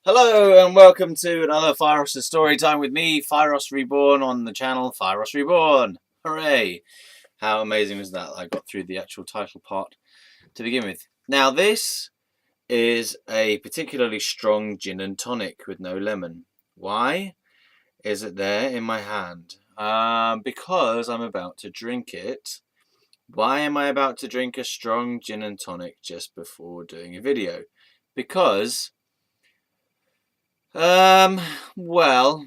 Hello and welcome to another Fieros story time with me, Fieros Reborn, on the channel Fieros Reborn. Hooray! How amazing was that? I got through the actual title part to begin with. Now this is a particularly strong gin and tonic with no lemon. Why is it there in my hand? Because I'm about to drink it. Why am I about to drink a strong gin and tonic just before doing a video? Because well,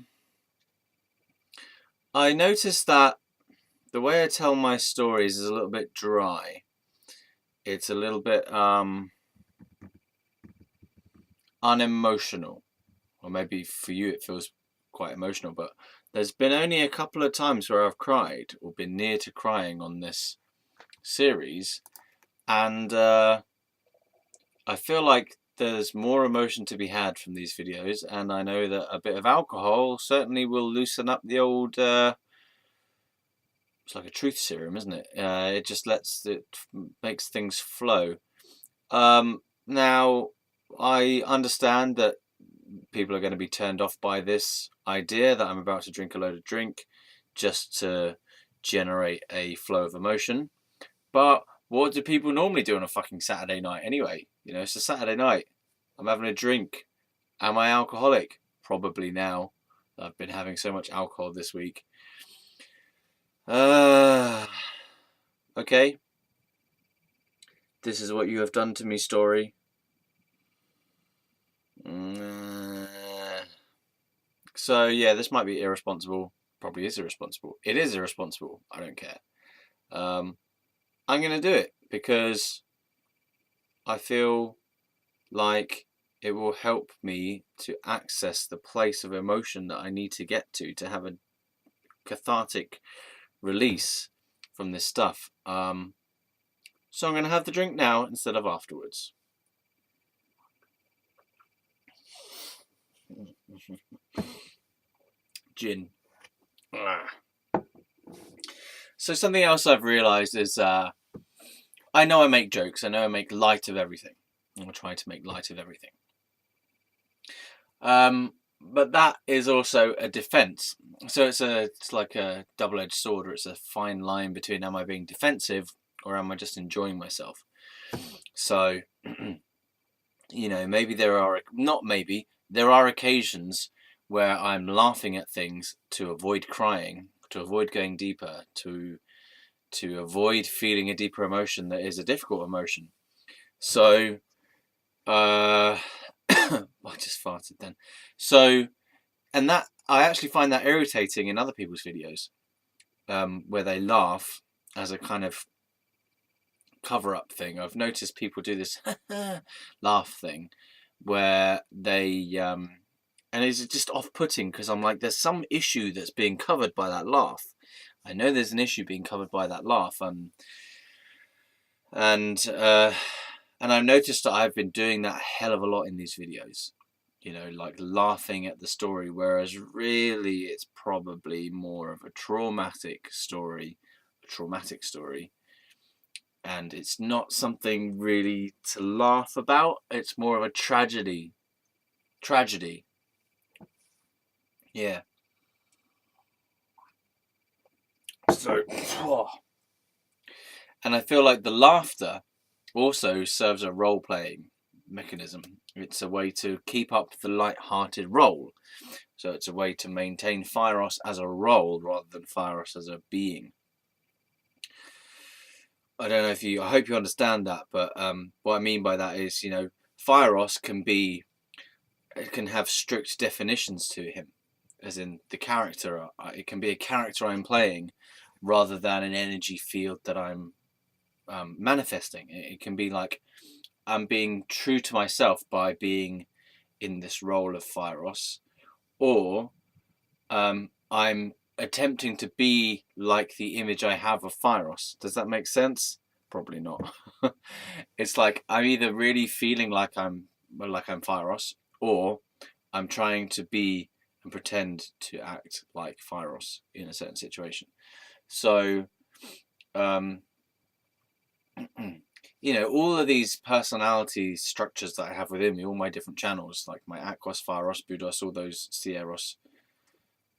I noticed that the way I tell my stories is a little bit dry. It's a little bit unemotional. Or maybe for you it feels quite emotional, but there's been only a couple of times where I've cried or been near to crying on this series, and I feel like there's more emotion to be had from these videos, and I know that a bit of alcohol certainly will loosen up the old it's like a truth serum, isn't it? It just makes things flow. Now, I understand that people are going to be turned off by this idea that I'm about to drink a load of drink just to generate a flow of emotion. But what do people normally do on a fucking Saturday night anyway? You know, it's a Saturday night. I'm having a drink. Am I alcoholic? Probably now. I've been having so much alcohol this week. Okay. This is what you have done to me, story. So yeah, this might be irresponsible. Probably is irresponsible. It is irresponsible. I don't care. I'm gonna do it because I feel like it will help me to access the place of emotion that I need to get to have a cathartic release from this stuff. So I'm gonna have the drink now instead of afterwards. Gin. So something else I've realised is I know I make jokes. I know I make light of everything. I try to make light of everything. But that is also a defense. So it's like a double-edged sword, or it's a fine line between am I being defensive or am I just enjoying myself? So, you know, maybe there are occasions where I'm laughing at things to avoid crying, to avoid going deeper, to avoid feeling a deeper emotion that is a difficult emotion. So, I just farted then. So, and that I actually find that irritating in other people's videos, where they laugh as a kind of cover-up thing. I've noticed people do this laugh thing where they and it's just off-putting because I'm like, there's some issue that's being covered by that laugh. I know there's an issue being covered by that laugh, and I've noticed that I've been doing that a hell of a lot in these videos. You know, like laughing at the story, whereas really it's probably more of a traumatic story, and it's not something really to laugh about. It's more of a tragedy. Yeah. So, and I feel like the laughter also serves a role-playing mechanism. It's a way to keep up the light-hearted role. So it's a way to maintain Fieros as a role rather than Fieros as a being. I don't know if I hope you understand that, but what I mean by that is, you know, Fieros can have strict definitions to him, as in the character. It can be a character I'm playing rather than an energy field that I'm manifesting. It can be like I'm being true to myself by being in this role of Fieros, or I'm attempting to be like the image I have of Fieros. Does that make sense? Probably not. It's like I'm either really feeling like I'm Fieros, or I'm trying to be and pretend to act like Fieros in a certain situation. So, all of these personality structures that I have within me, all my different channels, like my Aquos, Fieros, Buddhos, all those Fieros,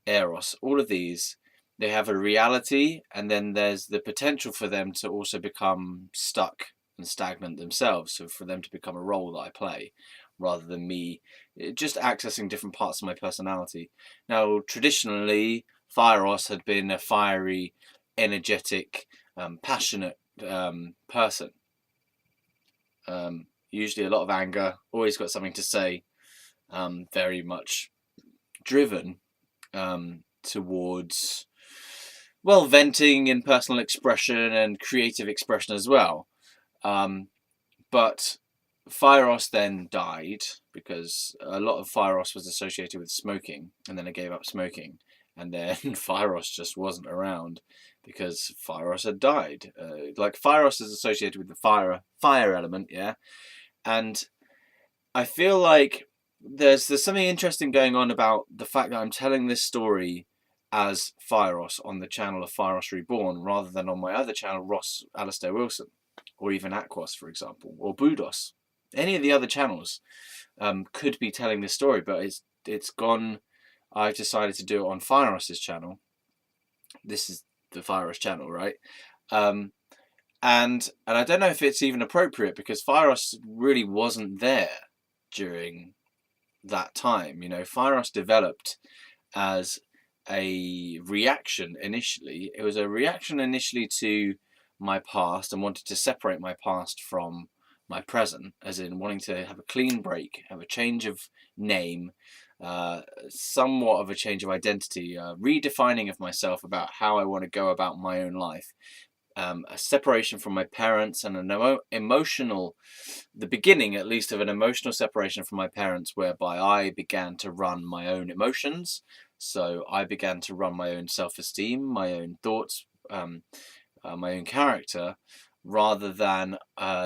Eros, all of these, they have a reality, and then there's the potential for them to also become stuck and stagnant themselves. So for them to become a role that I play, rather than me just accessing different parts of my personality. Now, traditionally, Fieros had been a fiery, energetic, passionate person. Usually a lot of anger, always got something to say, very much driven towards, well, venting and personal expression and creative expression as well. But Fieros then died because a lot of Fieros was associated with smoking, and then I gave up smoking, and then Fieros just wasn't around because Fieros had died. Like Fieros is associated with the fire element, yeah, and I feel like there's something interesting going on about the fact that I'm telling this story as Fieros on the channel of Fieros Reborn rather than on my other channel, Ross Alistair Wilson, or even Aquos, for example, or Buddhos. Any of the other channels could be telling this story, but it's gone. I've decided to do it on Fieros' channel. This is the Fieros channel, right? And I don't know if it's even appropriate because Fieros really wasn't there during that time. Fieros developed as a reaction initially. It was a reaction initially to my past and wanted to separate my past from my present, as in wanting to have a clean break, have a change of name, somewhat of a change of identity, redefining of myself about how I want to go about my own life. A separation from my parents and an emotional, the beginning at least of an emotional separation from my parents, whereby I began to run my own emotions. So I began to run my own self-esteem, my own thoughts, my own character, rather than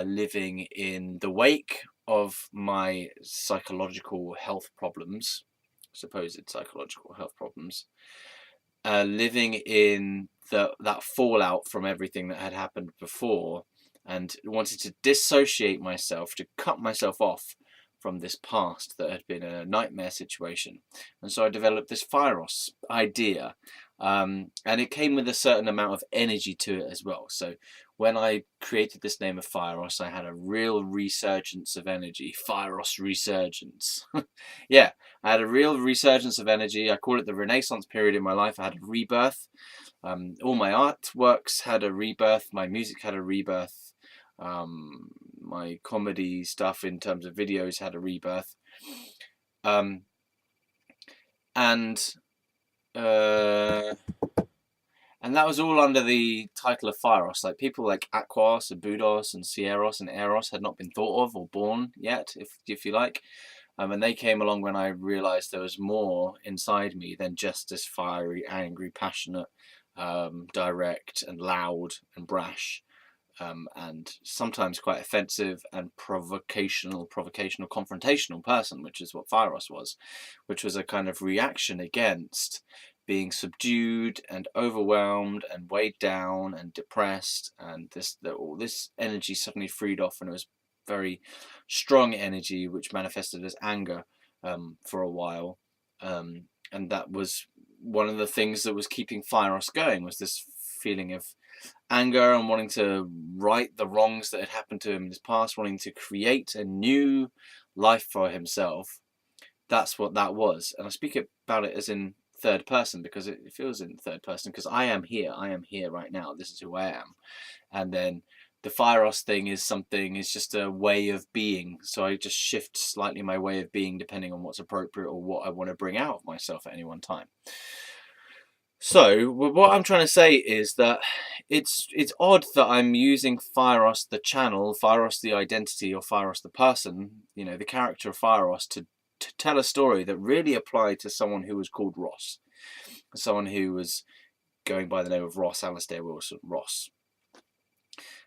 living in the wake of my psychological health problems, supposed psychological health problems, living in that fallout from everything that had happened before, and wanted to dissociate myself, to cut myself off from this past that had been a nightmare situation. And so I developed this Fieros idea, and it came with a certain amount of energy to it as well. So when I created this name of Fieros, I had a real resurgence of energy. Fieros resurgence. Yeah, I had a real resurgence of energy. I call it the Renaissance period in my life. I had a rebirth. All my artworks had a rebirth. My music had a rebirth. My comedy stuff in terms of videos had a rebirth. And that was all under the title of Fieros. Like people like Aquos and Buddhos and Fieros and Eros had not been thought of or born yet, if you like. And they came along when I realised there was more inside me than just this fiery, angry, passionate, direct and loud and brash, and sometimes quite offensive and provocational, confrontational person, which is what Fieros was, which was a kind of reaction against being subdued and overwhelmed and weighed down and depressed, and all this energy suddenly freed off, and it was very strong energy which manifested as anger for a while, and that was one of the things that was keeping Fieros going, was this feeling of anger and wanting to right the wrongs that had happened to him in his past, wanting to create a new life for himself. That's what that was. And I speak about it as in third person because it feels in third person, because I am here right now, this is who I am. And then the Fieros thing is just a way of being, so I just shift slightly my way of being depending on what's appropriate or what I want to bring out of myself at any one time. So what I'm trying to say is that it's odd that I'm using Fieros the channel, Fieros the identity, or Fieros the person, the character of Fieros, to tell a story that really applied to someone who was called Ross, someone who was going by the name of Ross Alistair Wilson, Ross.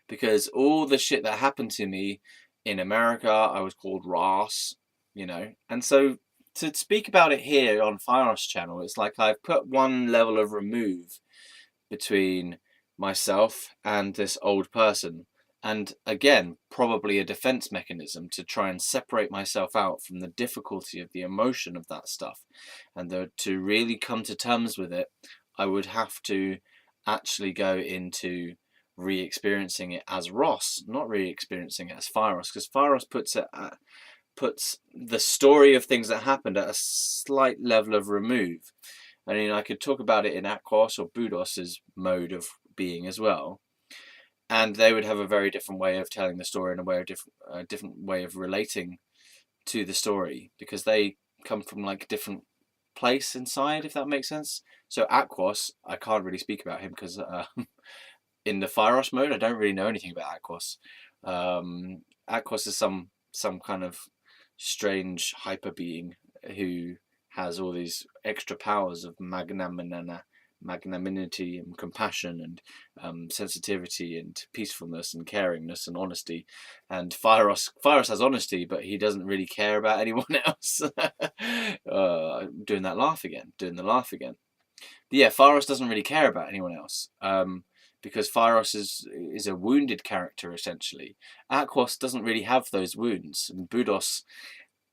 Because all the shit that happened to me in America, I was called Ross, and so to speak about it here on Fieros channel, it's like I've put one level of remove between myself and this old person, And again, probably a defense mechanism to try and separate myself out from the difficulty of the emotion of that stuff. And to really come to terms with it, I would have to actually go into re-experiencing it as Ross, not re-experiencing it as Fieros, because Fieros puts the story of things that happened at a slight level of remove. I mean, I could talk about it in Aquos or Budos's mode of being as well, and they would have a very different way of telling the story and a different way of relating to the story, because they come from like a different place inside, if that makes sense. So Aquos, I can't really speak about him because in the Fieros mode, I don't really know anything about Aquos. Aquos is some kind of strange hyper being who has all these extra powers of magnanimity and compassion and sensitivity and peacefulness and caringness and honesty. And Fieros has honesty, but he doesn't really care about anyone else. Doing the laugh again. But yeah, Fieros doesn't really care about anyone else. Because Fieros is a wounded character, essentially. Aquos doesn't really have those wounds. And Budos,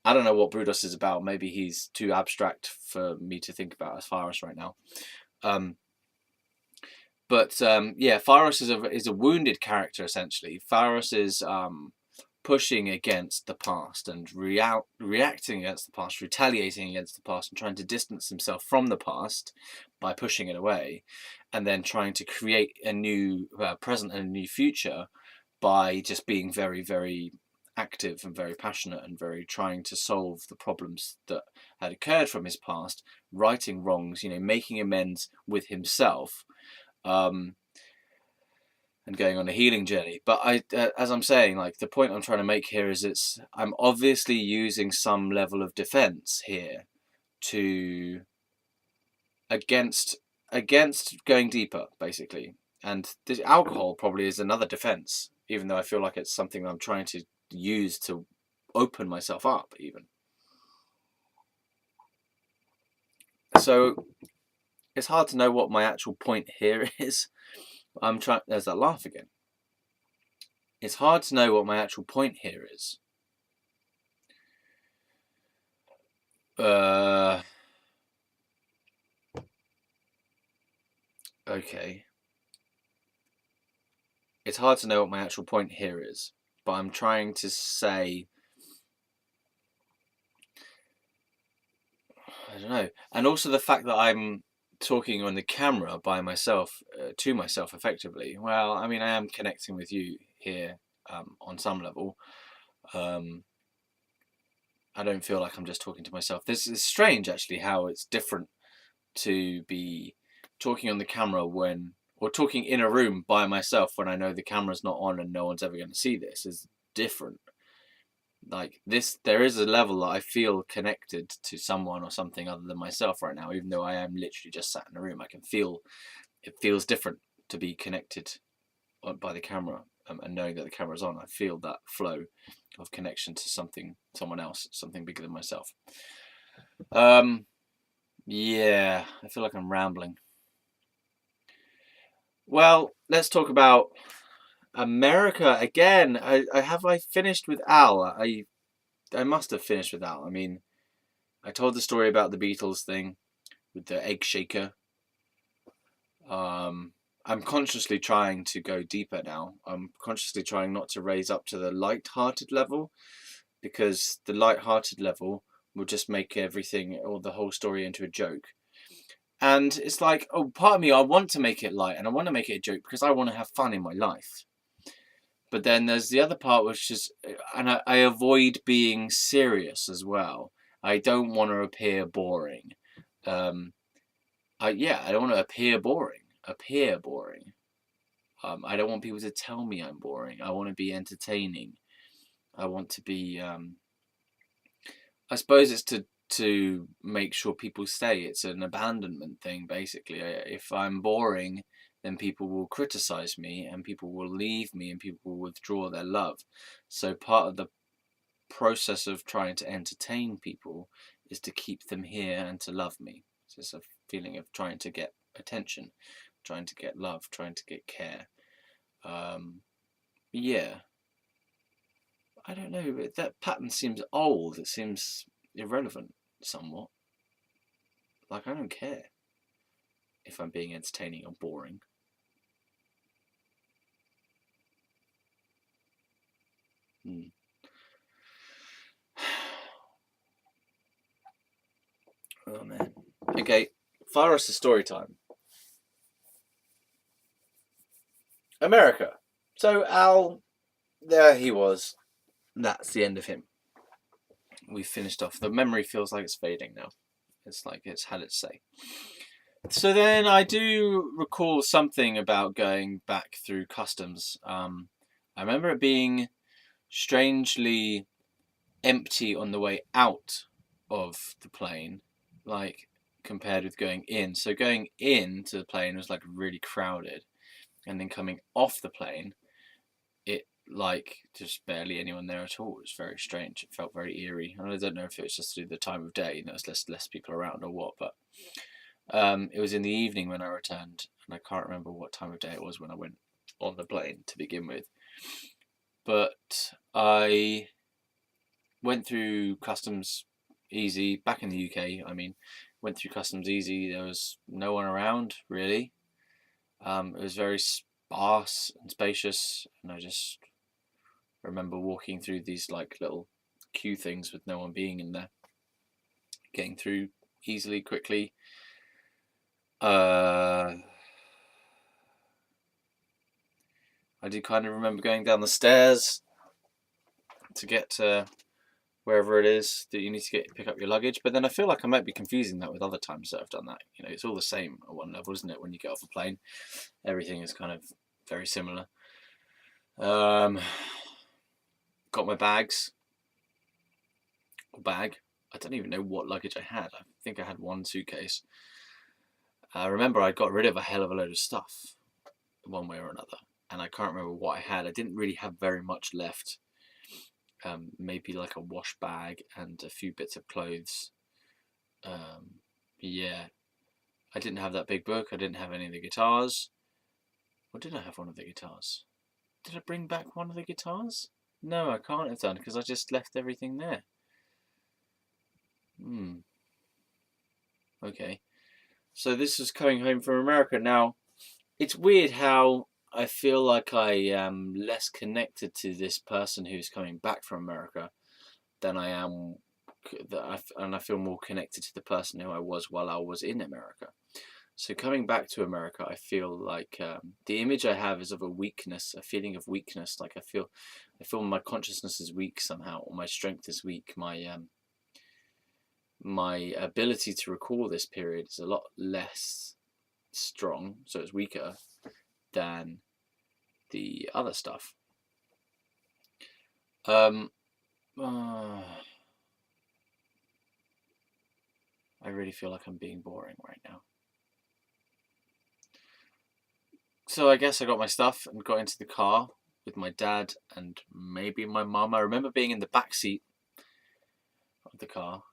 I don't know what Budos is about. Maybe he's too abstract for me to think about as Fieros right now. Yeah, Fieros is a wounded character, essentially. Fieros is pushing against the past and reacting against the past, retaliating against the past, and trying to distance himself from the past by pushing it away, and then trying to create a new present and a new future by just being very, very active and very passionate and very trying to solve the problems that had occurred from his past, righting wrongs, making amends with himself. And going on a healing journey. But as I'm saying, like, the point I'm trying to make here is I'm obviously using some level of defense here to against going deeper, basically. And this alcohol probably is another defense, even though I feel like it's something I'm trying to use to open myself up, even. So it's hard to know what my actual point here is. There's that laugh again. It's hard to know what my actual point here is. Okay. It's hard to know what my actual point here is, but I'm trying to say, I don't know. And also the fact that I'm talking on the camera by myself, to myself effectively. Well, I mean, I am connecting with you here on some level. I don't feel like I'm just talking to myself. This is strange, actually, how it's different to be talking on the camera or talking in a room by myself when I know the camera's not on and no one's ever going to see this. Is different. Like this, there is a level that I feel connected to someone or something other than myself right now, even though I am literally just sat in a room. I can feel it feels different to be connected by the camera and knowing that the camera's on. I feel that flow of connection to someone else, something bigger than myself. Yeah, I feel like I'm rambling. Well, let's talk about America again. I finished with Al. I must have finished with Al. I mean, I told the story about the Beatles thing with the egg shaker. I'm consciously trying to go deeper now. I'm consciously trying not to raise up to the light-hearted level, because the light-hearted level will just make everything or the whole story into a joke. And it's like, part of me, I want to make it light and I want to make it a joke because I want to have fun in my life. But then there's the other part, which is, and I avoid being serious as well. I don't want to appear boring. I don't want to appear boring. I don't want people to tell me I'm boring. I want to be entertaining. I want to be. I suppose it's to make sure people stay. It's an abandonment thing, basically. If I'm boring, then people will criticize me and people will leave me and people will withdraw their love. So part of the process of trying to entertain people is to keep them here and to love me. So it's a feeling of trying to get attention, trying to get love, trying to get care. Yeah. I don't know, but that pattern seems old. It seems irrelevant somewhat. Like, I don't care if I'm being entertaining or boring. Hmm. Oh man. Okay, Fieros is story time. America. So Al, there he was. That's the end of him. We finished off. The memory feels like it's fading now. It's like it's had its say. So then I do recall something about going back through customs. I remember it being strangely empty on the way out of the plane, like compared with going in. So going into the plane was like really crowded, and then coming off the plane, it like just barely anyone there at all. It was very strange. It felt very eerie. And I don't know if it was just through the time of day, there's less people around or what, but it was in the evening when I returned, and I can't remember what time of day it was when I went on the plane to begin with. But I went through customs easy back in the UK. I mean, went through customs easy. There was no one around really. It was very sparse and spacious, and I just remember walking through these like little queue things with no one being in there, getting through easily, quickly. I do kind of remember going down the stairs to get to wherever it is that you need to pick up your luggage. But then I feel like I might be confusing that with other times that I've done that. You know, it's all the same at one level, isn't it? When you get off a plane, everything is kind of very similar. Got my bags. Or bag. I don't even know what luggage I had. I think I had one suitcase. I remember I got rid of a hell of a load of stuff, one way or another, and I can't remember what I had. I didn't really have very much left. Maybe like a wash bag and a few bits of clothes. Yeah, I didn't have that big book. I didn't have any of the guitars. Or did I have one of the guitars? Did I bring back one of the guitars? No, I can't have done because I just left everything there. Okay. So this is coming home from America. Now, it's weird how I feel like I am less connected to this person who's coming back from America than I am, and I feel more connected to the person who I was while I was in America. So coming back to America, I feel like the image I have is of a weakness, a feeling of weakness. Like I feel my consciousness is weak somehow, or my strength is weak. My ability to recall this period is a lot less strong, so it's weaker than the other stuff. I really feel like I'm being boring right now. So I guess I got my stuff and got into the car with my dad and maybe my mum. I remember being in the back seat of the car,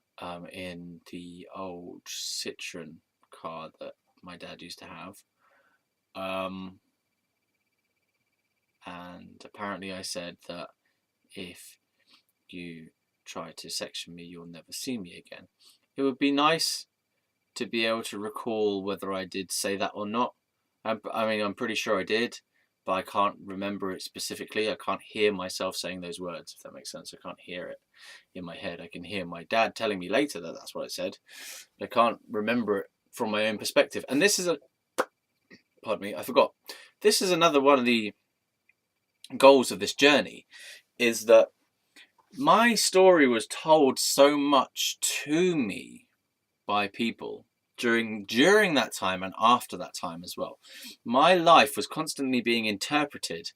in the old Citroen car that my dad used to have. And apparently I said that if you try to section me, you'll never see me again. It would be nice to be able to recall whether I did say that or not. I mean, I'm pretty sure I did, but I can't remember it specifically. I can't hear myself saying those words, if that makes sense. I can't hear it in my head. I can hear my dad telling me later that that's what I said. I can't remember it from my own perspective. And this is pardon me, I forgot. This is another one of the goals of this journey, is that my story was told so much to me by people during that time and after that time as well. My life was constantly being interpreted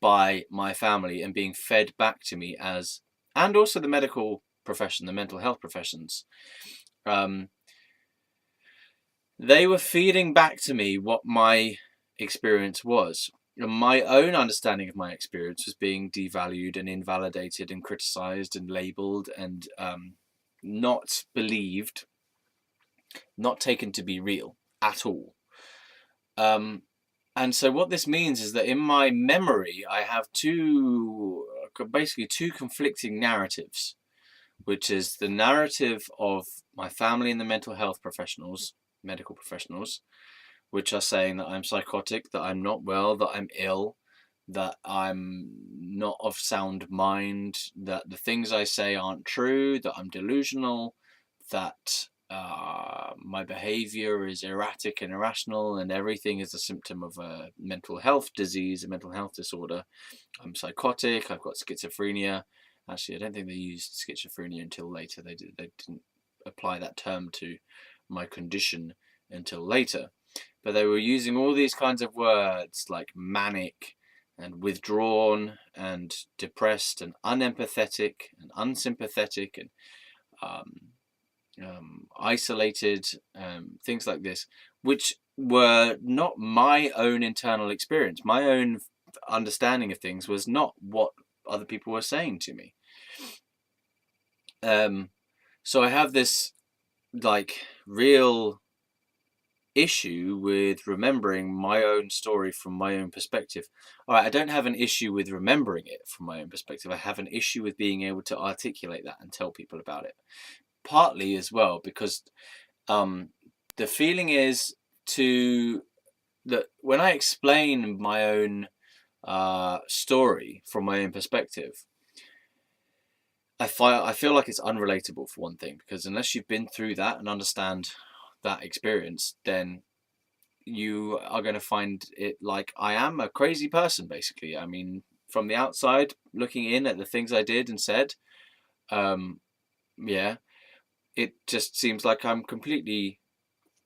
by my family and being fed back to me and also the medical profession, the mental health professions. They were feeding back to me what my experience was. And my own understanding of my experience was being devalued and invalidated and criticized and labeled and not believed, not taken to be real at all. And And so what this means is that in my memory, I have basically two conflicting narratives, which is the narrative of my family and the medical professionals, which are saying that I'm psychotic, that I'm not well, that I'm ill, that I'm not of sound mind, that the things I say aren't true, that I'm delusional, that my behavior is erratic and irrational, and everything is a symptom of a mental health disease, a mental health disorder. I'm psychotic, I've got schizophrenia. Actually, I don't think they used schizophrenia until later. They didn't apply that term to my condition until later. But they were using all these kinds of words like manic and withdrawn and depressed and unempathetic and unsympathetic and isolated, things like this, which were not my own internal experience. My own understanding of things was not what other people were saying to me. So I have this like real issue with remembering my own story from my own perspective. All right, I don't have an issue with remembering it from my own perspective. I have an issue with being able to articulate that and tell people about it. Partly as well because the feeling is that when I explain my own story from my own perspective, I feel like it's unrelatable for one thing, because unless you've been through that and understand that experience, then you are going to find it like I am a crazy person, basically. I mean, from the outside looking in at the things I did and said, yeah, it just seems like I'm completely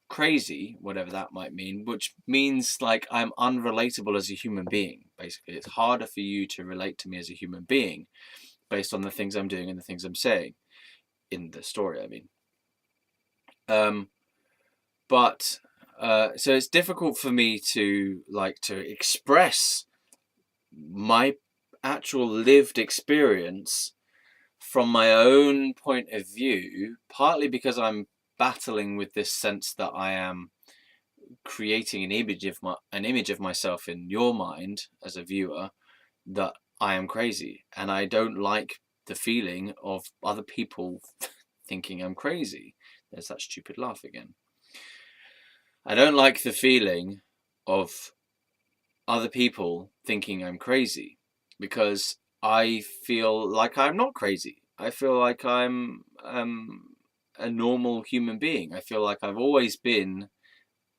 crazy, whatever that might mean, which means like I'm unrelatable as a human being. Basically, it's harder for you to relate to me as a human being based on the things I'm doing and the things I'm saying in the story, I mean. But so it's difficult for me to express my actual lived experience from my own point of view, partly because I'm battling with this sense that I am creating an image of myself in your mind as a viewer, that I am crazy, and I don't like the feeling of other people thinking I'm crazy. There's that stupid laugh again. I don't like the feeling of other people thinking I'm crazy, because I feel like I'm not crazy. I feel like I'm a normal human being. I feel like I've always been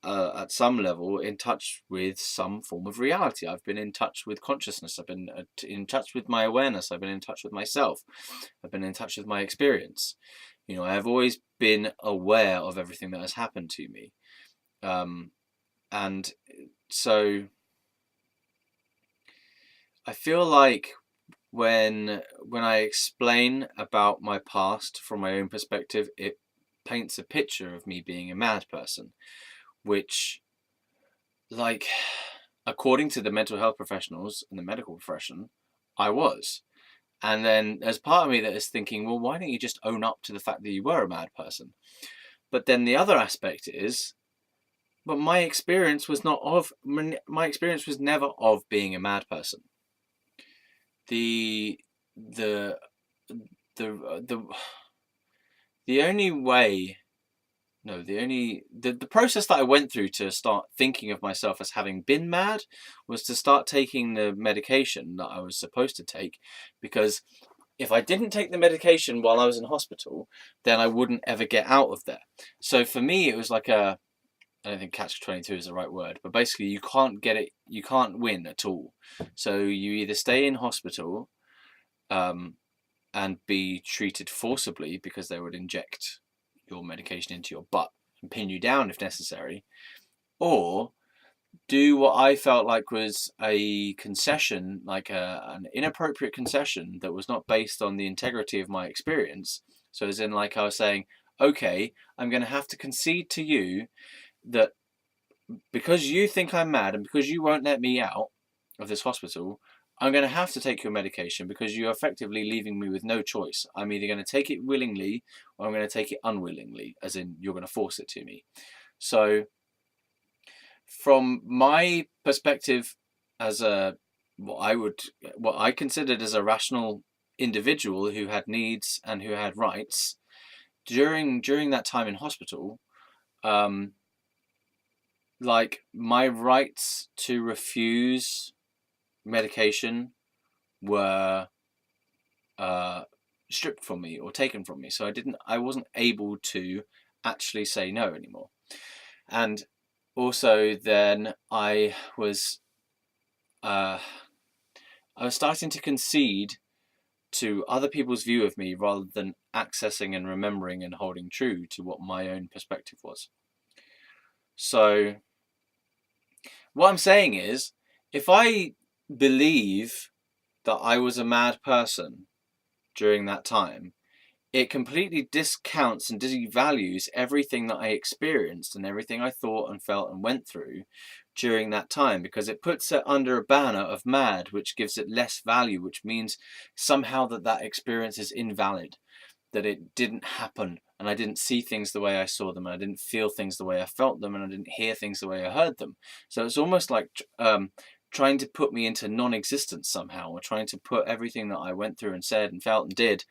at some level in touch with some form of reality. I've been in touch with consciousness. I've been in touch with my awareness. I've been in touch with myself. I've been in touch with my experience. You know, I have always been aware of everything that has happened to me. And so I feel like when I explain about my past from my own perspective, it paints a picture of me being a mad person, which, like, according to the mental health professionals and the medical profession, I was. And then there's part of me that is thinking, well, why don't you just own up to the fact that you were a mad person? But then the other aspect is, but my experience was never of being a mad person. The only way, no, the process that I went through to start thinking of myself as having been mad was to start taking the medication that I was supposed to take, because if I didn't take the medication while I was in hospital, then I wouldn't ever get out of there. So for me, it was like I don't think catch-22 is the right word, but basically you can't get it, you can't win at all. So you either stay in hospital and be treated forcibly, because they would inject your medication into your butt and pin you down if necessary, or do what I felt like was a concession, like an inappropriate concession that was not based on the integrity of my experience. So as in, like, I was saying, okay, I'm going to have to concede to you that because you think I'm mad and because you won't let me out of this hospital, I'm going to have to take your medication, because you're effectively leaving me with no choice. I'm either going to take it willingly or I'm going to take it unwillingly, as in you're going to force it to me. So from my perspective as what I considered as a rational individual who had needs and who had rights during that time in hospital, um, like my rights to refuse medication were stripped from me or taken from me. So I wasn't able to actually say no anymore. And also then uh, I was starting to concede to other people's view of me rather than accessing and remembering and holding true to what my own perspective was. So what I'm saying is, if I believe that I was a mad person during that time, it completely discounts and devalues everything that I experienced and everything I thought and felt and went through during that time, because it puts it under a banner of mad, which gives it less value, which means somehow that experience is invalid, that it didn't happen, and I didn't see things the way I saw them, and I didn't feel things the way I felt them, and I didn't hear things the way I heard them. So it's almost like trying to put me into non-existence somehow, or trying to put everything that I went through and said and felt and did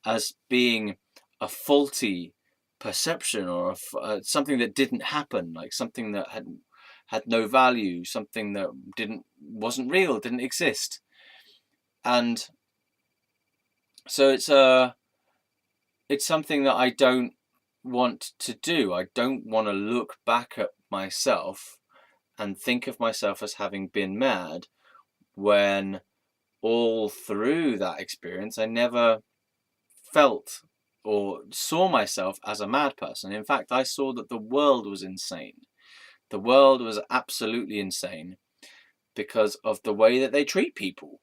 as being a faulty perception, or something that didn't happen, like something that had no value, something that wasn't real, didn't exist. And so it's something that I don't want to do. I don't want to look back at myself and think of myself as having been mad, when all through that experience I never felt or saw myself as a mad person. In fact, I saw that the world was insane. The world was absolutely insane because of the way that they treat people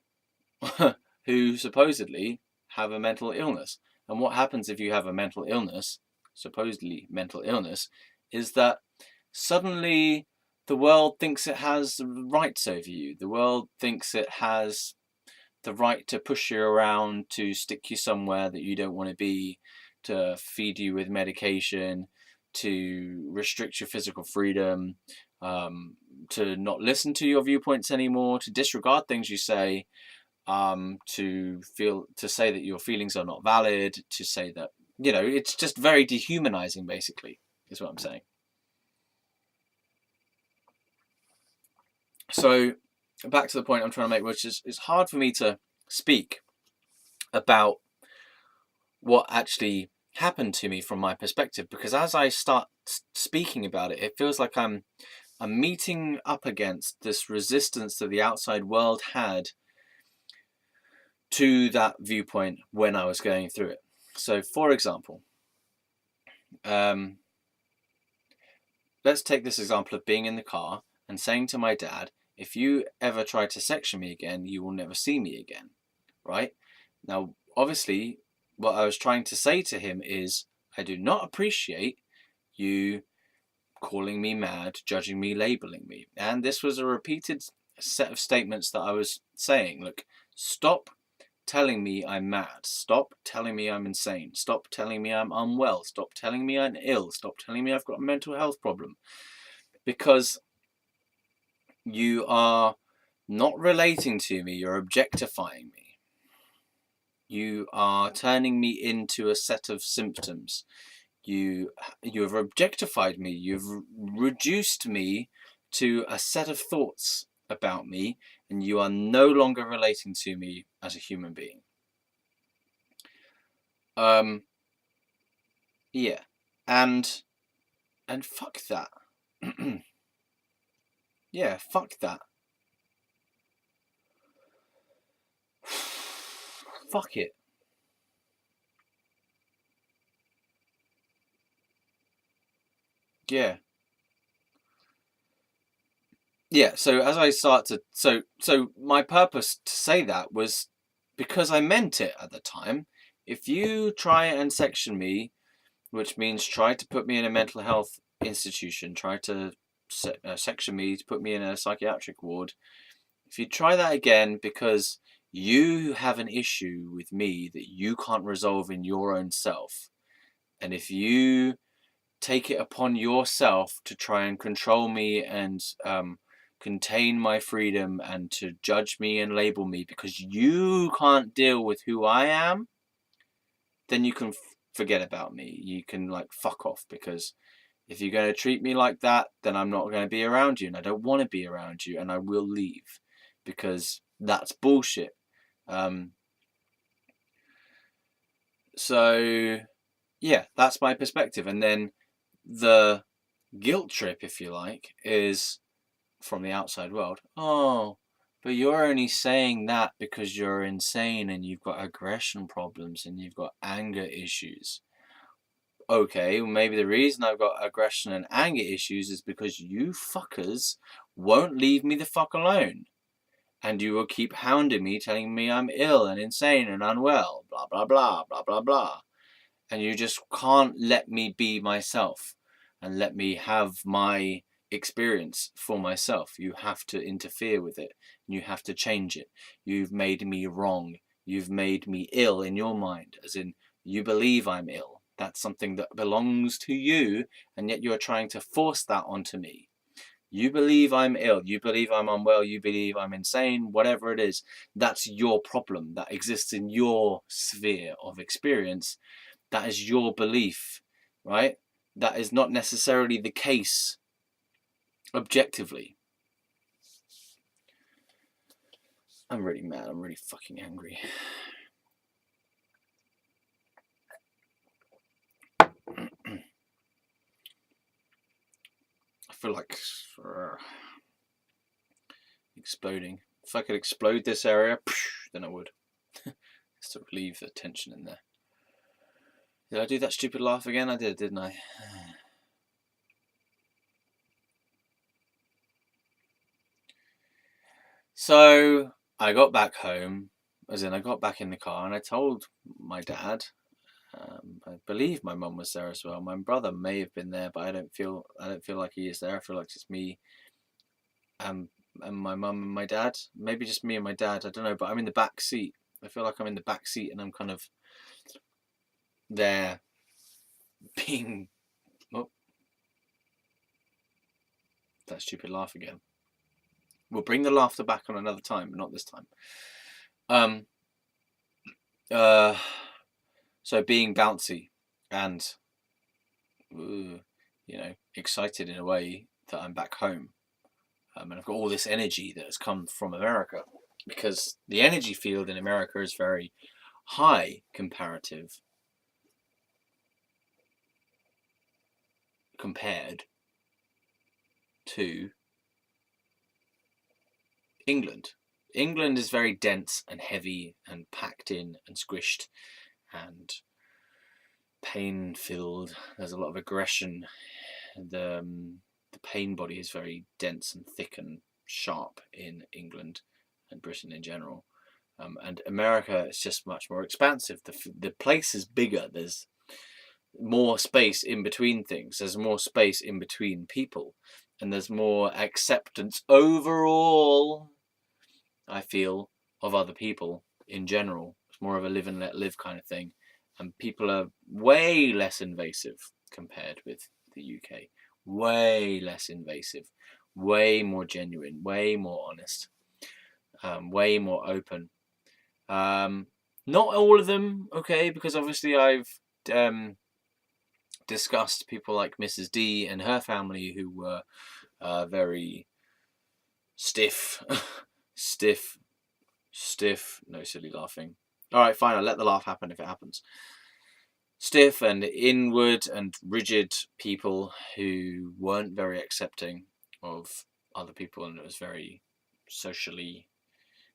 who supposedly have a mental illness. And what happens if you have a mental illness, supposedly mental illness, is that suddenly the world thinks it has rights over you. The world thinks it has the right to push you around, to stick you somewhere that you don't want to be, to feed you with medication, to restrict your physical freedom, to not listen to your viewpoints anymore, to disregard things you say, to say that your feelings are not valid, to say that, it's just very dehumanizing, basically, is what I'm saying. So back to the point I'm trying to make, which is it's hard for me to speak about what actually happened to me from my perspective, because as I start speaking about it, it feels like I'm meeting up against this resistance that the outside world had to that viewpoint when I was going through it. So, for example, let's take this example of being in the car and saying to my dad, if you ever try to section me again, you will never see me again, right? Now, obviously, what I was trying to say to him is, I do not appreciate you calling me mad, judging me, labeling me. And this was a repeated set of statements that I was saying. Look, stop telling me I'm mad. Stop telling me I'm insane. Stop telling me I'm unwell. Stop telling me I'm ill. Stop telling me I've got a mental health problem. Because you are not relating to me, you're objectifying me. You are turning me into a set of symptoms. You have objectified me. You've reduced me to a set of thoughts about me, and you are no longer relating to me as a human being. Yeah, and fuck that. Yeah, fuck that. Fuck it. Yeah. Yeah, so as I start to so my purpose to say that was because I meant it at the time. If you try and section me, which means try to put me in a mental health institution, try to section me, to put me in a psychiatric ward, if you try that again because you have an issue with me that you can't resolve in your own self, and if you take it upon yourself to try and control me and contain my freedom and to judge me and label me because you can't deal with who I am, then you can forget about me. You can like fuck off, because if you're going to treat me like that, then I'm not going to be around you, and I don't want to be around you, and I will leave, because that's bullshit. So yeah, that's my perspective. And then the guilt trip, if you like, is from the outside world. Oh, but you're only saying that because you're insane and you've got aggression problems and you've got anger issues. Okay, well, maybe the reason I've got aggression and anger issues is because you fuckers won't leave me the fuck alone. And you will keep hounding me, telling me I'm ill and insane and unwell, blah, blah, blah, blah, blah, blah. And you just can't let me be myself and let me have my experience for myself. You have to interfere with it. You have to change it. You've made me wrong. You've made me ill in your mind, as in you believe I'm ill. That's something that belongs to you, and yet you're trying to force that onto me. You believe I'm ill, you believe I'm unwell, you believe I'm insane, whatever it is. That's your problem. That exists in your sphere of experience. That is your belief, right? That is not necessarily the case objectively. I'm really mad. I'm really fucking angry. I feel like exploding. If I could explode this area, then I would. Just to relieve the tension in there. Did I do that stupid laugh again? I did, didn't I? So I got back home, as in I got back in the car, and I told my dad. I believe my mum was there as well. My brother may have been there, but I don't feel like he is there. I feel like it's me, and my mum and my dad. Maybe just me and my dad. I don't know, but I'm in the back seat. I feel like I'm in the back seat, and I'm kind of there, being. Oh, that stupid laugh again. We'll bring the laughter back on another time, but not this time. So being bouncy and, excited in a way that I'm back home. And I've got all this energy that has come from America, because the energy field in America is very high compared to England. England is very dense and heavy and packed in and squished and pain-filled. There's a lot of aggression. The pain body is very dense and thick and sharp in England and Britain in general. And America is just much more expansive. The place is bigger. There's more space in between things. There's more space in between people. And there's more acceptance overall, I feel, of other people in general. It's more of a live and let live kind of thing. And people are way less invasive compared with the UK. Way less invasive. Way more genuine. Way more honest. Way more open. Not all of them, okay, because obviously I've discussed people like Mrs. D and her family who were very stiff. No silly laughing. Alright, fine, I'll let the laugh happen if it happens. Stiff and inward and rigid people who weren't very accepting of other people, and it was very socially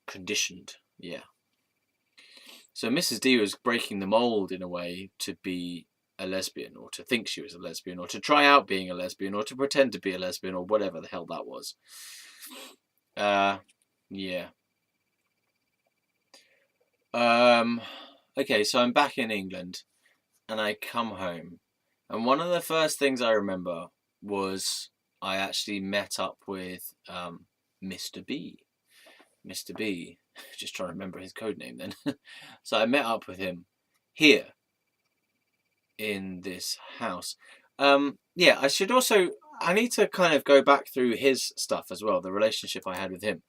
conditioned. Yeah. So Mrs. D was breaking the mold in a way to be a lesbian, or to think she was a lesbian, or to try out being a lesbian, or to pretend to be a lesbian, or whatever the hell that was. Yeah. Okay, so I'm back in England, and I come home, and one of the first things I remember was I actually met up with Mr.B. Mr.B. Just trying to remember his code name then. So I met up with him here in this house. Yeah, I need to kind of go back through his stuff as well, the relationship I had with him,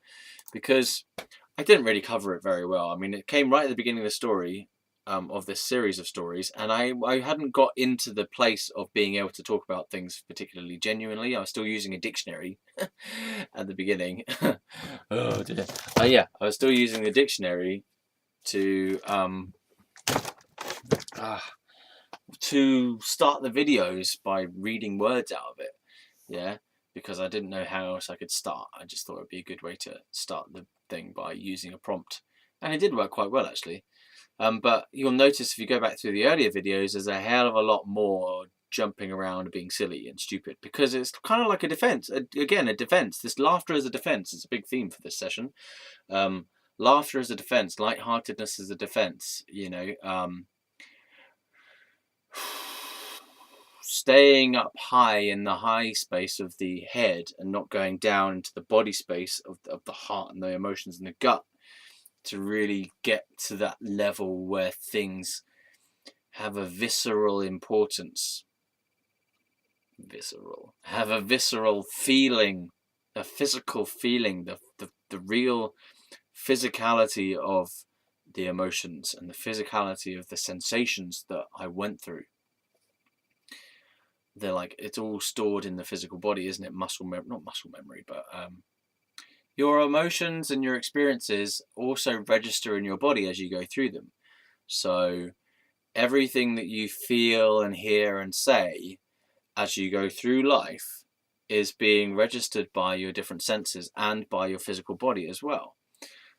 because I didn't really cover it very well. I mean, it came right at the beginning of the story, of this series of stories, and I hadn't got into the place of being able to talk about things particularly genuinely. I was still using a dictionary at the beginning. Oh dear. Yeah, I was still using the dictionary to uh, to start the videos by reading words out of it. Yeah, because I didn't know how else I could start. I just thought it'd be a good way to start the thing by using a prompt, and it did work quite well actually. But you'll notice if you go back through the earlier videos, there's a hell of a lot more jumping around and being silly and stupid, because it's kind of like a defense. Again, a defense. This laughter as a defense is a big theme for this session. Laughter as a defense, lightheartedness as a defense. Staying up high in the high space of the head and not going down into the body space of the heart and the emotions and the gut, to really get to that level where things have a visceral importance. Have a visceral feeling, a physical feeling, the real physicality of the emotions and the physicality of the sensations that I went through. They're like, it's all stored in the physical body, isn't it? Not muscle memory, but your emotions and your experiences also register in your body as you go through them. So everything that you feel and hear and say as you go through life is being registered by your different senses and by your physical body as well.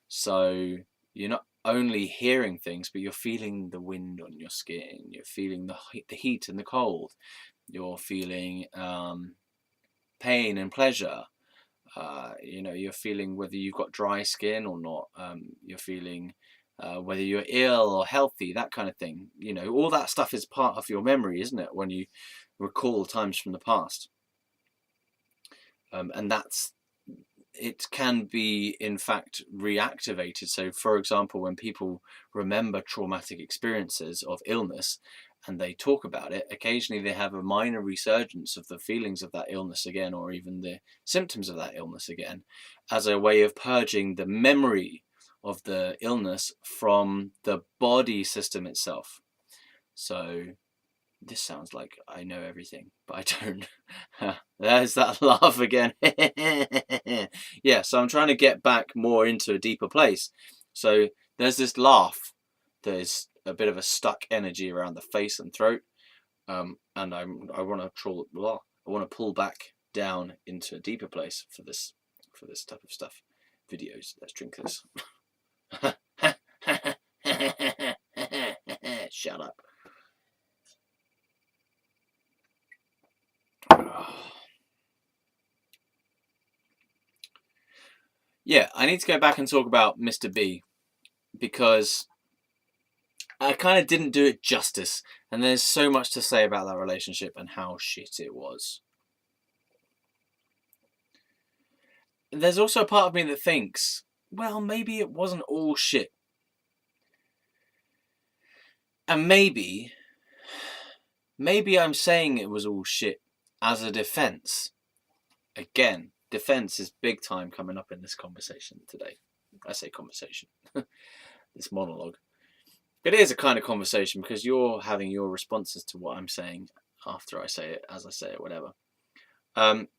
So you're not only hearing things, but you're feeling the wind on your skin, you're feeling the heat and the cold, you're feeling pain and pleasure. You're feeling whether you've got dry skin or not. You're feeling whether you're ill or healthy, that kind of thing. All that stuff is part of your memory, isn't it? When you recall times from the past. And it can be, in fact, reactivated. So, for example, when people remember traumatic experiences of illness and they talk about it, occasionally they have a minor resurgence of the feelings of that illness again, or even the symptoms of that illness again, as a way of purging the memory of the illness from the body system itself. So this sounds like I know everything, but I don't. There's that laugh again. Yeah, so I'm trying to get back more into a deeper place. So there's this laugh. There's a bit of a stuck energy around the face and throat, and I want to pull back down into a deeper place for this type of stuff. Videos. Let's drink this. Shut up. Yeah, I need to go back and talk about Mr.B, because I kind of didn't do it justice, and there's so much to say about that relationship and how shit it was. There's also a part of me that thinks, well, maybe it wasn't all shit. And maybe I'm saying it was all shit as a defense. Again, defense is big time coming up in this conversation today. I say conversation, this monologue. It is a kind of conversation because you're having your responses to what I'm saying after I say it, as I say it, whatever.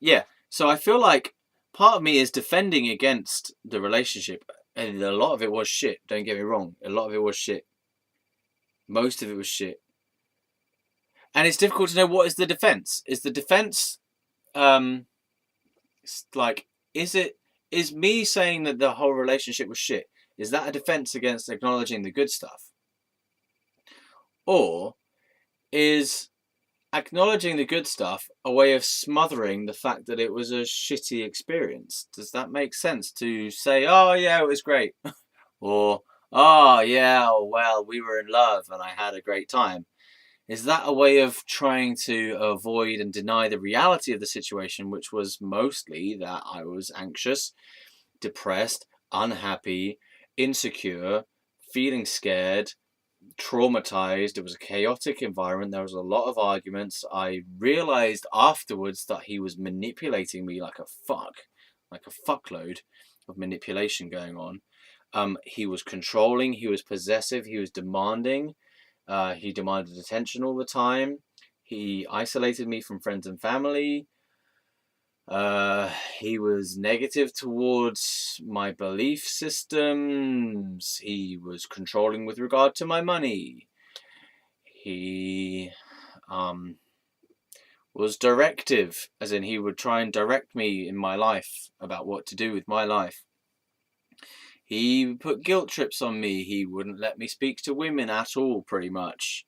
Yeah, so I feel like part of me is defending against the relationship, and a lot of it was shit, don't get me wrong. A lot of it was shit. Most of it was shit. And it's difficult to know what is the defense. Is the defense like, is me saying that the whole relationship was shit, is that a defense against acknowledging the good stuff? Or is acknowledging the good stuff a way of smothering the fact that it was a shitty experience? Does that make sense to say, oh yeah, it was great? Or, oh yeah, well, we were in love and I had a great time? Is that a way of trying to avoid and deny the reality of the situation, which was mostly that I was anxious, depressed, unhappy, insecure, feeling scared, traumatized. It was a chaotic environment. There was a lot of arguments. I realized afterwards that he was manipulating me like a fuckload of manipulation going on. He was controlling, he was possessive, he was demanding. He demanded attention all the time. He isolated me from friends and family. He was negative towards my belief systems. He was controlling with regard to my money. He was directive, as in he would try and direct me in my life about what to do with my life. He put guilt trips on me. He wouldn't let me speak to women at all, pretty much.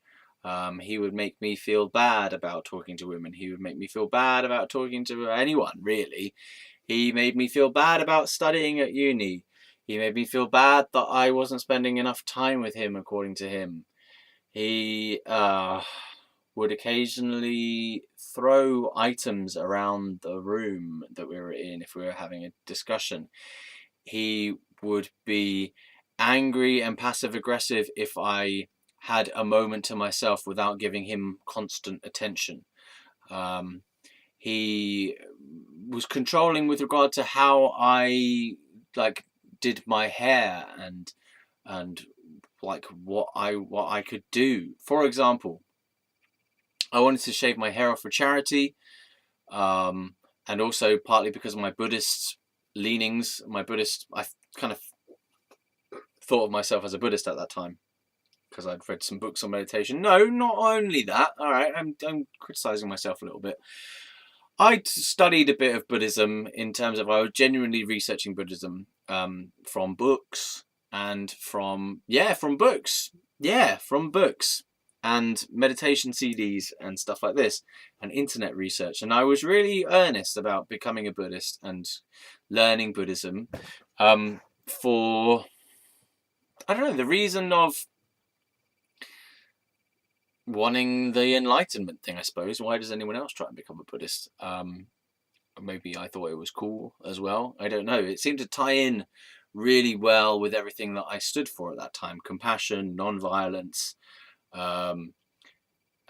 He would make me feel bad about talking to women. He would make me feel bad about talking to anyone, really. He made me feel bad about studying at uni. He made me feel bad that I wasn't spending enough time with him, according to him. He would occasionally throw items around the room that we were in if we were having a discussion. He would be angry and passive aggressive if I had a moment to myself without giving him constant attention. He was controlling with regard to how I did my hair and what I could do. For example, I wanted to shave my hair off for charity, and also partly because of my Buddhist leanings. I kind of thought of myself as a Buddhist at that time because I'd read some books on meditation. No, not only that. All right, I'm criticizing myself a little bit. I studied a bit of Buddhism in terms of I was genuinely researching Buddhism from books and from books and meditation CDs and stuff like this and internet research. And I was really earnest about becoming a Buddhist and learning Buddhism for, I don't know, the reason of wanting the enlightenment thing, I suppose. Why does anyone else try and become a Buddhist? Maybe I thought it was cool as well. I don't know. It seemed to tie in really well with everything that I stood for at that time. Compassion, non-violence,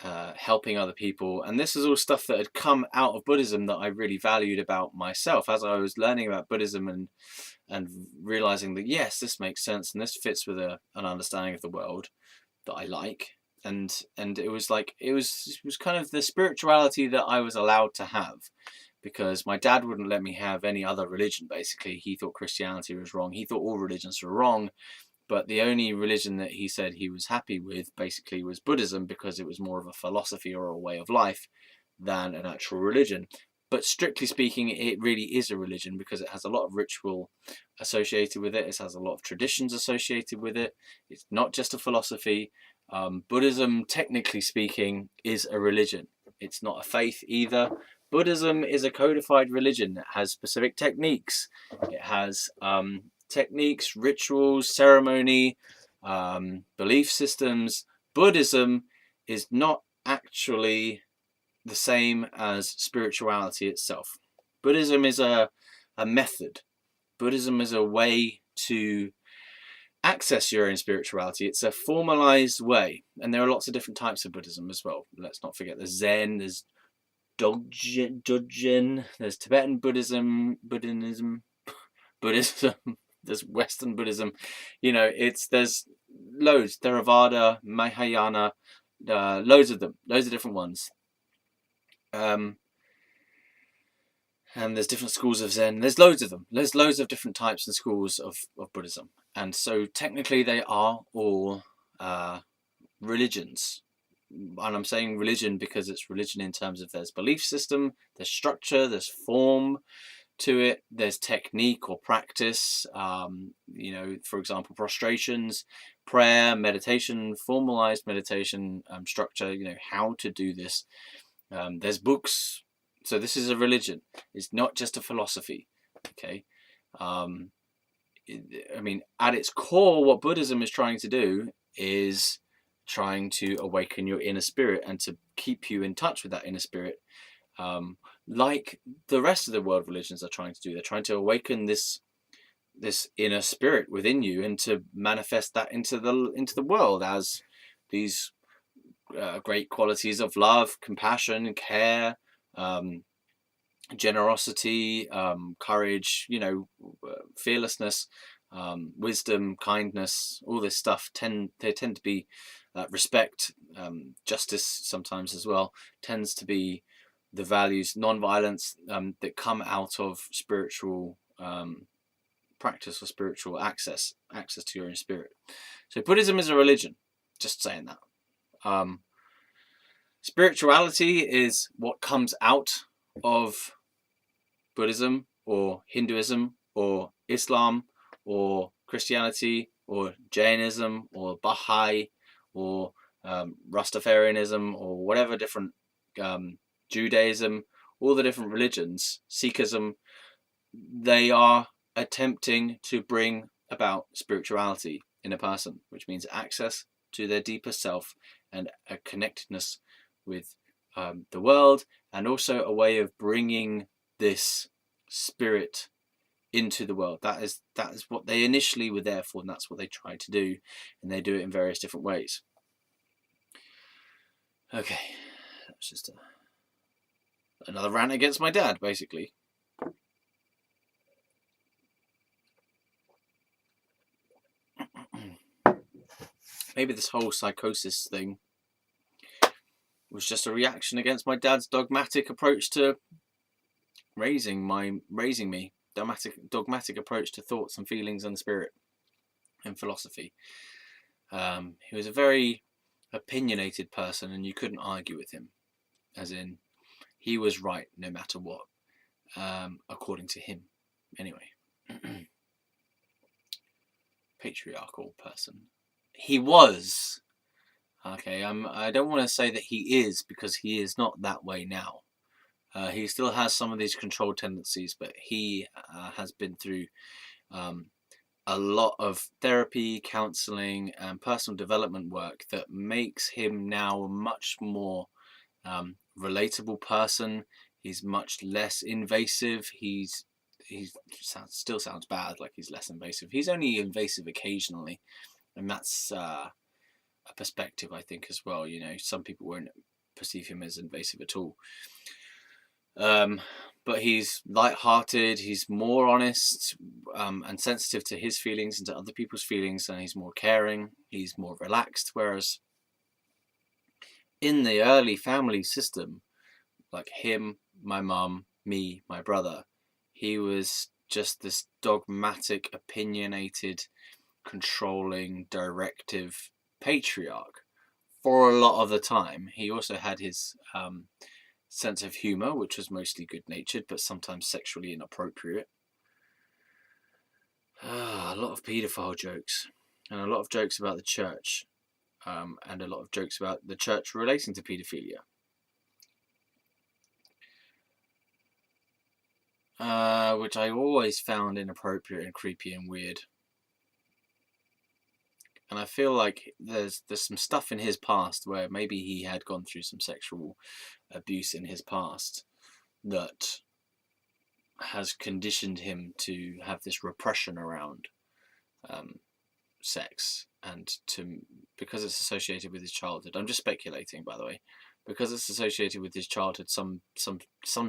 helping other people. And this is all stuff that had come out of Buddhism that I really valued about myself. As I was learning about Buddhism and realizing that, yes, this makes sense and this fits with an understanding of the world that I like. And it was kind of the spirituality that I was allowed to have, because my dad wouldn't let me have any other religion. Basically, he thought Christianity was wrong. He thought all religions were wrong, but the only religion that he said he was happy with basically was Buddhism, because it was more of a philosophy or a way of life than an actual religion. But strictly speaking, it really is a religion because it has a lot of ritual associated with it. It has a lot of traditions associated with it. It's not just a philosophy. Buddhism, technically speaking, is a religion. It's not a faith either. Buddhism is a codified religion. It has specific techniques. It has techniques, rituals, ceremony, belief systems. Buddhism is not actually the same as spirituality itself. Buddhism is a method. Buddhism is a way to access your own spirituality. It's a formalized way, and there are lots of different types of Buddhism as well. Let's not forget there's Zen, there's Dogen, there's Tibetan Buddhism, there's Western Buddhism. There's loads. Theravada, Mahayana, loads of them, loads of different ones. And there's different schools of Zen. There's loads of them. There's loads of different types and schools of Buddhism. And so technically they are all religions. And I'm saying religion because it's religion in terms of there's belief system, there's structure, there's form to it, there's technique or practice. For example, prostrations, prayer, meditation, formalized meditation, structure, how to do this. There's books. So this is a religion. It's not just a philosophy. Okay. At its core, what Buddhism is trying to do is trying to awaken your inner spirit and to keep you in touch with that inner spirit. Like the rest of the world religions are trying to do. They're trying to awaken this inner spirit within you and to manifest that into the world as these great qualities of love, compassion, care, generosity, courage, fearlessness, wisdom, kindness, all this stuff they tend to be respect, justice sometimes as well, tends to be the values, non-violence, that come out of spiritual practice or spiritual access to your own spirit. So Buddhism is a religion, just saying that. Spirituality is what comes out of Buddhism or Hinduism or Islam or Christianity or Jainism or Baha'i or Rastafarianism or whatever different Judaism, all the different religions, Sikhism, they are attempting to bring about spirituality in a person, which means access to their deeper self and a connectedness with the world, and also a way of bringing this spirit into the world. That is what they initially were there for, and that's what they try to do, and they do it in various different ways. Okay, that's just another rant against my dad, basically. Maybe this whole psychosis thing was just a reaction against my dad's dogmatic approach to raising me, dogmatic approach to thoughts and feelings and spirit and philosophy. He was a very opinionated person, and you couldn't argue with him, as in he was right no matter what, according to him anyway. Patriarchal person. He was. Okay, I don't want to say that he is, because he is not that way now. He still has some of these controlled tendencies, but he has been through a lot of therapy, counselling, and personal development work that makes him now a much more relatable person. He's much less invasive. He still sounds bad, like he's less invasive. He's only invasive occasionally, and that's a perspective, I think, as well. Some people won't perceive him as invasive at all. But he's light-hearted, he's more honest and sensitive to his feelings and to other people's feelings, and he's more caring, he's more relaxed. Whereas in the early family system, like him, my mum, me, my brother, he was just this dogmatic, opinionated, controlling, directive patriarch for a lot of the time. He also had his sense of humour, which was mostly good-natured, but sometimes sexually inappropriate. A lot of paedophile jokes, and a lot of jokes about the church, and a lot of jokes about the church relating to paedophilia. Which I always found inappropriate and creepy and weird. And I feel like there's some stuff in his past where maybe he had gone through some sexual abuse in his past that has conditioned him to have this repression around sex, and because it's associated with his childhood. I'm just speculating, by the way. Because it's associated with his childhood, some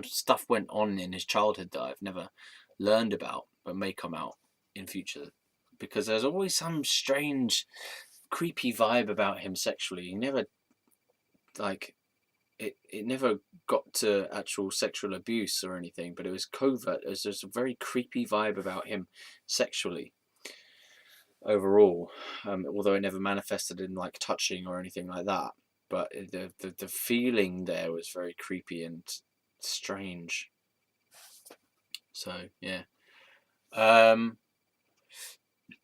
stuff went on in his childhood that I've never learned about, but may come out in future. Because there's always some strange, creepy vibe about him sexually. He never, it never got to actual sexual abuse or anything, but it was covert. There's just a very creepy vibe about him sexually overall, although it never manifested in like touching or anything like that. But the feeling there was very creepy and strange. So yeah.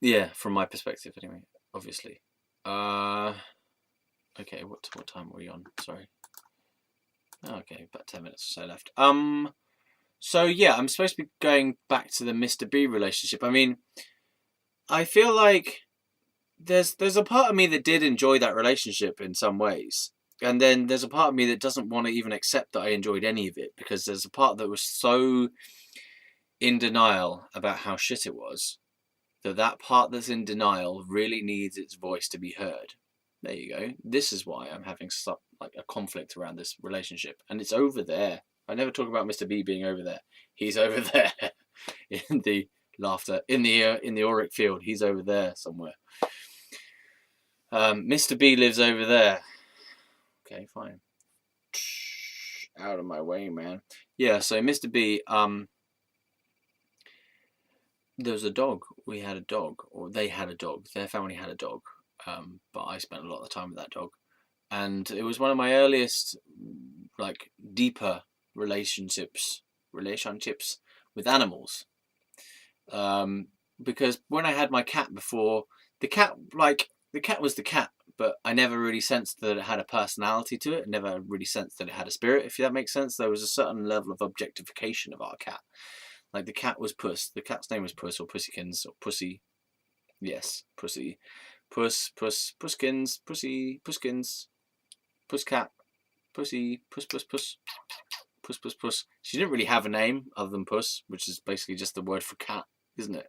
Yeah, from my perspective anyway, obviously. Okay, what time are we on? Sorry. Okay, about 10 minutes or so left. So yeah, I'm supposed to be going back to the Mr.B relationship. I mean, I feel like there's a part of me that did enjoy that relationship in some ways. And then there's a part of me that doesn't want to even accept that I enjoyed any of it, because there's a part that was so in denial about how shit it was, that part that's in denial really needs its voice to be heard. There you go. This is why I'm having like a conflict around this relationship, and it's over there. I never talk about Mr. B being over there. He's over there in the laughter in the auric field. He's over there somewhere. Mr. B lives over there. Okay, fine. Out of my way, man. Yeah. So Mr. B. There was a dog. We had a dog, or they had a dog. Their family had a dog. But I spent a lot of the time with that dog, and it was one of my earliest, like, deeper relationships with animals. Because when I had my cat before, the cat was the cat, but I never really sensed that it had a personality to it. I never really sensed that it had a spirit, if that makes sense. There was a certain level of objectification of our cat. Like, the cat was Puss. The cat's name was Puss, or Pussykins, or Pussy. Yes, Pussy. Puskins, Pussy, Puskins, Pusscat, Pussy, Puss. She didn't really have a name other than Puss, which is basically just the word for cat, isn't it?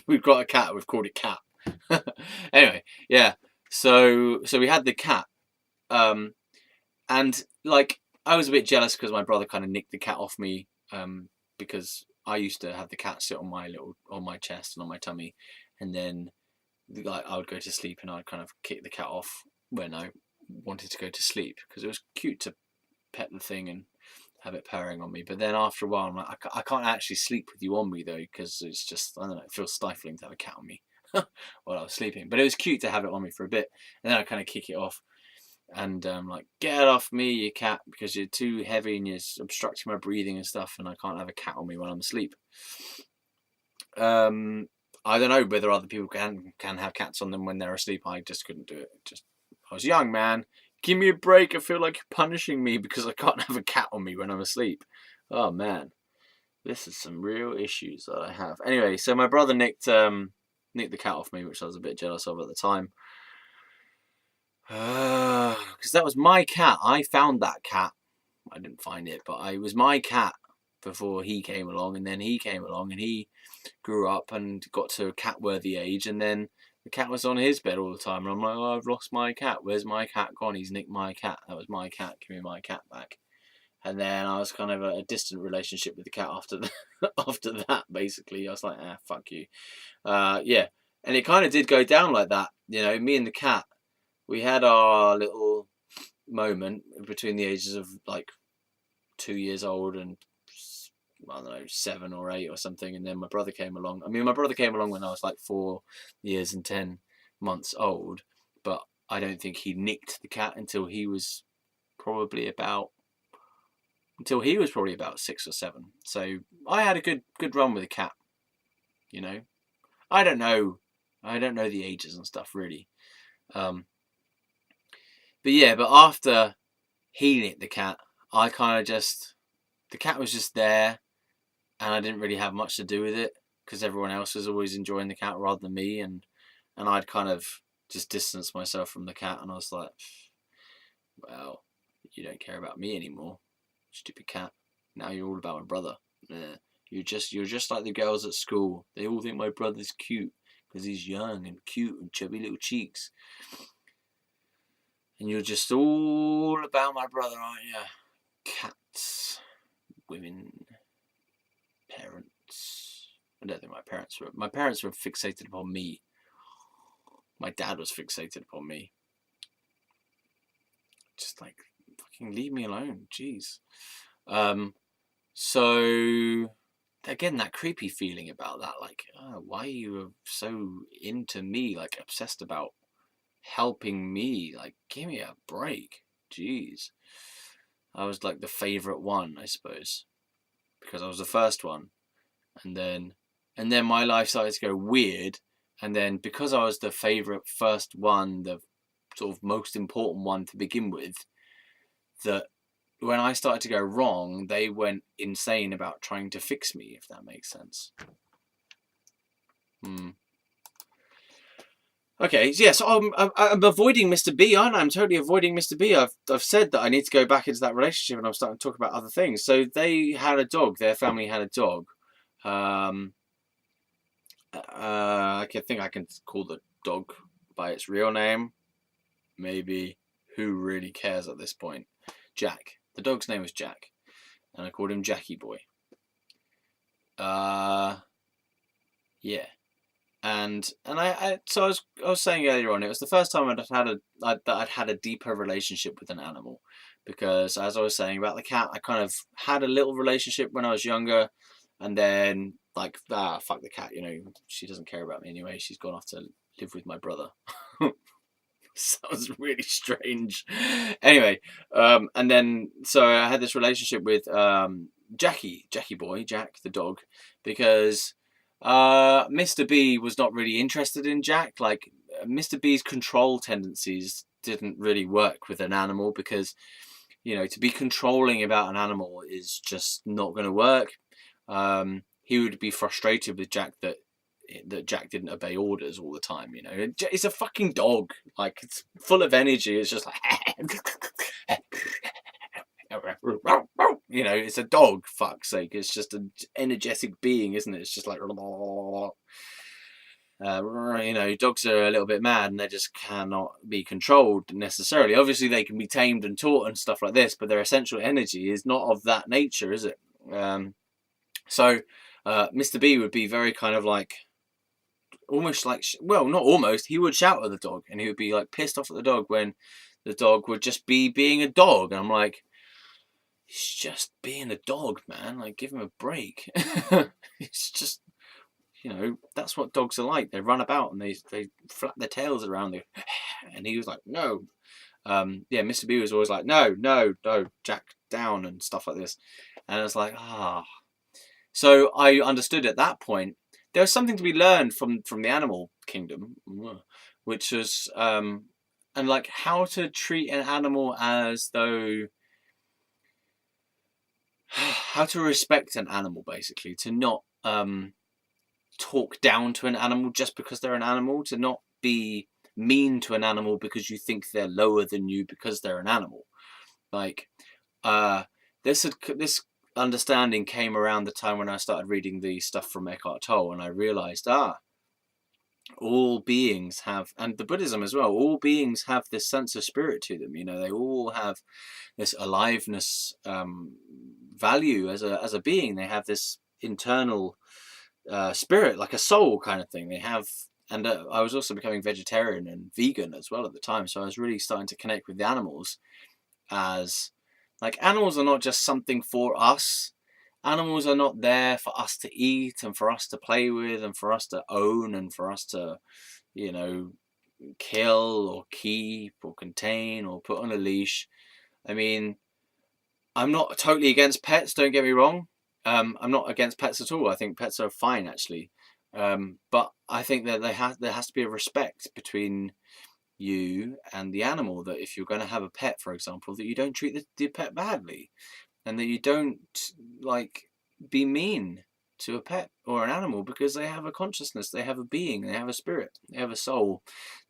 We've got a cat, we've called it Cat. Anyway, yeah. So we had the cat, and like I was a bit jealous because my brother kind of nicked the cat off me, because I used to have the cat sit on my chest and on my tummy, and then like I would go to sleep and I'd kind of kick the cat off when I wanted to go to sleep because it was cute to pet the thing and have it purring on me. But then after a while, I'm like, I can't actually sleep with you on me though, because it's just, I don't know, it feels stifling to have a cat on me while I was sleeping. But it was cute to have it on me for a bit, and then I kind of kick it off and like, get off me, you cat, because you're too heavy and you're obstructing my breathing and stuff, and I can't have a cat on me when I'm asleep. I don't know whether other people can have cats on them when they're asleep. I just couldn't do it. I was young, man. Give me a break. I feel like you're punishing me because I can't have a cat on me when I'm asleep. Oh man, this is some real issues that I have. Anyway, so my brother nicked the cat off me, which I was a bit jealous of at the time. Because that was my cat. I found that cat. I didn't find it, but it was my cat before he came along, and then he came along and he grew up and got to a cat-worthy age, and then the cat was on his bed all the time, and I'm like, oh, I've lost my cat. Where's my cat gone? He's nicked my cat. That was my cat. Give me my cat back. And then I was kind of a distant relationship with the cat after that, basically. I was like, fuck you. Yeah. And it kind of did go down like that. You know, me and the cat, we had our little moment between the ages of like 2 years old and, I don't know, 7 or 8 or something, and then my brother came along. I mean, my brother came along when I was like 4 years and 10 months old, but I don't think he nicked the cat until he was probably about 6 or 7. So I had a good run with the cat. You know, I don't know the ages and stuff really. But after he nicked the cat, I kind of the cat was just there. And I didn't really have much to do with it because everyone else was always enjoying the cat rather than me, and I'd kind of just distanced myself from the cat, and I was like, well, you don't care about me anymore, stupid cat. Now you're all about my brother. You're just like the girls at school. They all think my brother's cute because he's young and cute and chubby little cheeks. And you're just all about my brother, aren't you? Cats, women, parents. I don't think my parents were fixated upon me. My dad was fixated upon me. Just like, fucking leave me alone, jeez. So again, that creepy feeling about that, like, why are you so into me, like obsessed about helping me? Like, give me a break, jeez. I was like the favourite one, I suppose, because I was the first one. And then my life started to go weird, and then because I was the favourite first one, the sort of most important one to begin with, that when I started to go wrong, they went insane about trying to fix me, if that makes sense. Okay, yeah, so I'm avoiding Mr. B, aren't I? I'm totally avoiding Mr. B. I've said that I need to go back into that relationship, and I'm starting to talk about other things. So they had a dog. Their family had a dog. I think I can call the dog by its real name. Maybe. Who really cares at this point? Jack. The dog's name was Jack, and I called him Jackie Boy. Yeah. And so I was saying earlier on, it was the first time I'd had a deeper relationship with an animal, because as I was saying about the cat, I kind of had a little relationship when I was younger, and then like fuck the cat, she doesn't care about me anyway. She's gone off to live with my brother. Sounds really strange. Anyway, and then so I had this relationship with Jackie Boy, Jack the dog, because Mr.B was not really interested in Jack. Like Mr.B's control tendencies didn't really work with an animal, because to be controlling about an animal is just not going to work. He would be frustrated with Jack that Jack didn't obey orders all the time. It's a fucking dog. Like, it's full of energy. It's just like it's a dog, fuck's sake. It's just an energetic being, isn't it? It's just like dogs are a little bit mad, and they just cannot be controlled necessarily. Obviously they can be tamed and taught and stuff like this, but their essential energy is not of that nature, is it? So Mr.B would be very kind of like, almost like, well, not almost, he would shout at the dog, and he would be like pissed off at the dog when the dog would just be being a dog. And I'm like, he's just being a dog, man. Like, give him a break. It's just, that's what dogs are like. They run about and they flap their tails around. And he was like, no. Mr.B was always like, no, Jack, down, and stuff like this. And I was like, So I understood at that point there was something to be learned from the animal kingdom, which was and like how to treat an animal as though, how to respect an animal, basically, to not talk down to an animal just because they're an animal, to not be mean to an animal because you think they're lower than you because they're an animal. Like this understanding came around the time when I started reading the stuff from Eckhart Tolle, and I realized, all beings have, and the Buddhism as well, all beings have this sense of spirit to them. They all have this aliveness value as a being. They have this internal spirit, like a soul kind of thing. They have, and I was also becoming vegetarian and vegan as well at the time, so I was really starting to connect with the animals as, like, animals are not just something for us. Animals are not there for us to eat and for us to play with and for us to own and for us to, kill or keep or contain or put on a leash. I mean, I'm not totally against pets, don't get me wrong. I'm not against pets at all. I think pets are fine, actually. But I think that there has to be a respect between you and the animal, that if you're going to have a pet, for example, that you don't treat the pet badly, and that you don't be mean to a pet or an animal, because they have a consciousness, they have a being, they have a spirit, they have a soul.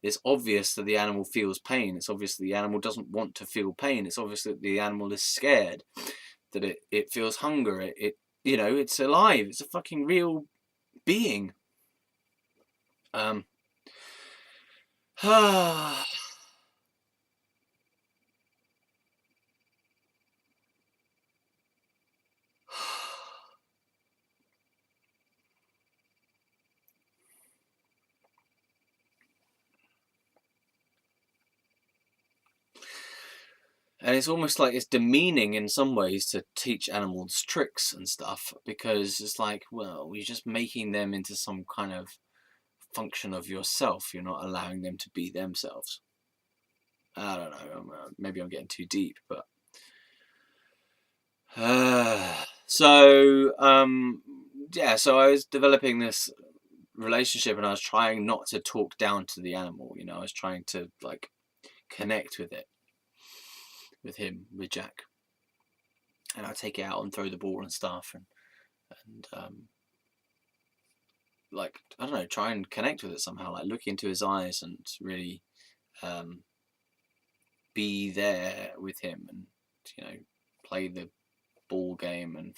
It's obvious that the animal feels pain. It's obvious that the animal doesn't want to feel pain. It's obvious that the animal is scared, that it feels hunger. It's alive. It's a fucking real being. And it's almost like it's demeaning in some ways to teach animals tricks and stuff, because it's like, well, you're just making them into some kind of function of yourself. You're not allowing them to be themselves. I don't know. Maybe I'm getting too deep, but so I was developing this relationship, and I was trying not to talk down to the animal. I was trying to connect with it, with him, with Jack, and I'd take it out and throw the ball and stuff, and I don't know, try and connect with it somehow, like look into his eyes and really be there with him, and play the ball game and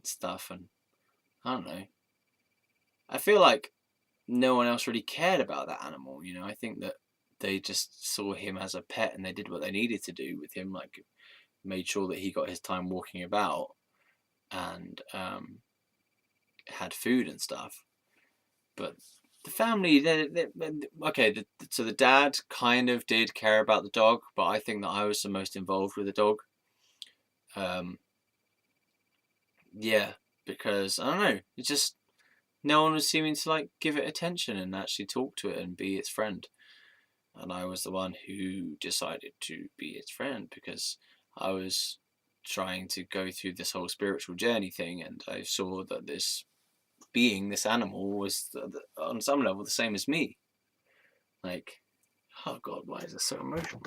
stuff. And I don't know, I feel like no one else really cared about that animal. You know, I think that they just saw him as a pet and they did what they needed to do with him, like made sure that he got his time walking about and had food and stuff. But the family, okay, so the dad kind of did care about the dog, but I think that I was the most involved with the dog. Yeah, because I don't know, it just no one was seeming to like give it attention and actually talk to it and be its friend. And I was the one who decided to be its friend because I was trying to go through this whole spiritual journey thing, and I saw that this being, this animal, was on some level the same as me. Like, oh God, why is this so emotional?